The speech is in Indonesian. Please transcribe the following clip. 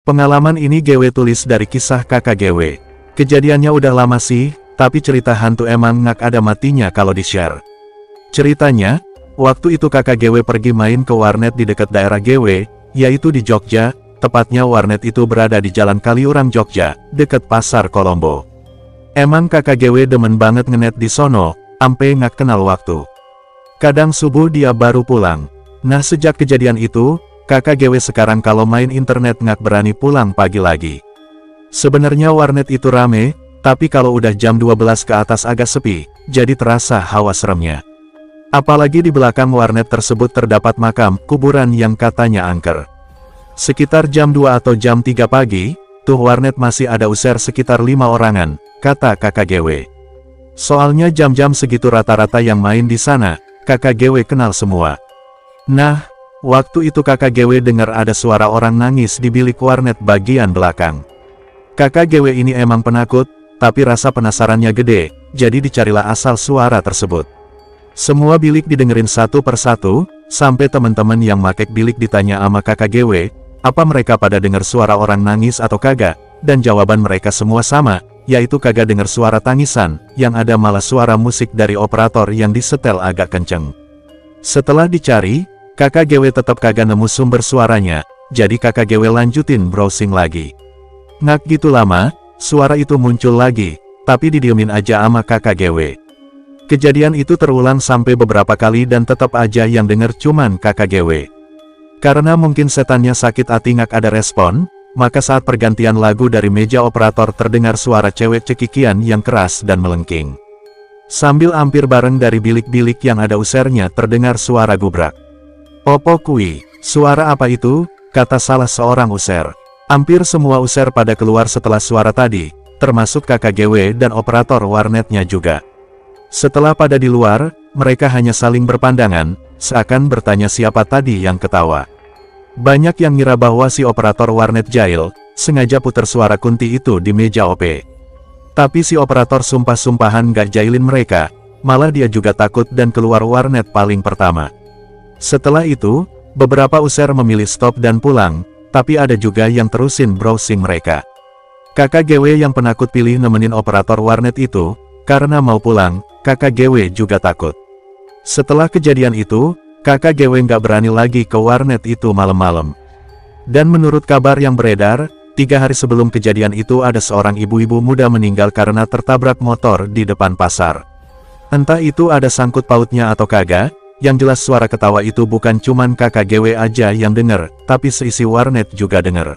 Pengalaman ini GW tulis dari kisah kakak GW. Kejadiannya udah lama sih, tapi cerita hantu emang ngak ada matinya kalau di-share. Ceritanya, waktu itu kakak GW pergi main ke warnet di dekat daerah GW, yaitu di Jogja, tepatnya warnet itu berada di Jalan Kaliurang Jogja, dekat Pasar Kolombo. Emang kakak GW demen banget ngenet di sono, ampe ngak kenal waktu. Kadang subuh dia baru pulang. Nah sejak kejadian itu, kakak GW sekarang kalau main internet ngak berani pulang pagi lagi. Sebenarnya warnet itu rame, tapi kalau udah jam 12 ke atas agak sepi, jadi terasa hawa seremnya. Apalagi di belakang warnet tersebut terdapat makam kuburan yang katanya angker. Sekitar jam 2 atau jam 3 pagi, tuh warnet masih ada user sekitar 5 orangan, kata kakak GW. Soalnya jam-jam segitu rata-rata yang main di sana, kakak GW kenal semua. Nah, waktu itu kakak GW dengar ada suara orang nangis di bilik warnet bagian belakang. Kakak GW ini emang penakut, tapi rasa penasarannya gede, jadi dicarilah asal suara tersebut. Semua bilik didengerin satu persatu, sampai teman-teman yang make bilik ditanya sama kakak GW, apa mereka pada dengar suara orang nangis atau kagak, dan jawaban mereka semua sama, yaitu kagak dengar suara tangisan, yang ada malah suara musik dari operator yang disetel agak kenceng. Setelah dicari, kakak GW tetap kagak nemu sumber suaranya, jadi kakak GW lanjutin browsing lagi. Ngak gitu lama, suara itu muncul lagi, tapi didiemin aja sama kakak GW. Kejadian itu terulang sampai beberapa kali dan tetap aja yang denger cuman kakak GW. Karena mungkin setannya sakit hati ngak ada respon, maka saat pergantian lagu dari meja operator terdengar suara cewek cekikian yang keras dan melengking. Sambil hampir bareng dari bilik-bilik yang ada usernya terdengar suara gubrak. "Opo kui, suara apa itu?" kata salah seorang user. Hampir semua user pada keluar setelah suara tadi, termasuk kakak GW dan operator warnetnya juga. Setelah pada di luar, mereka hanya saling berpandangan, seakan bertanya siapa tadi yang ketawa. Banyak yang ngira bahwa si operator warnet jahil, sengaja puter suara kunti itu di meja OP. Tapi si operator sumpah-sumpahan gak jahilin mereka, malah dia juga takut dan keluar warnet paling pertama. Setelah itu, beberapa user memilih stop dan pulang, tapi ada juga yang terusin browsing mereka. Kakak GW yang penakut pilih nemenin operator warnet itu, karena mau pulang, kakak GW juga takut. Setelah kejadian itu, kakak GW nggak berani lagi ke warnet itu malam-malam. Dan menurut kabar yang beredar, 3 hari sebelum kejadian itu ada seorang ibu-ibu muda meninggal karena tertabrak motor di depan pasar. Entah itu ada sangkut pautnya atau kagak, yang jelas suara ketawa itu bukan cuman kakak GW aja yang denger, tapi seisi warnet juga denger.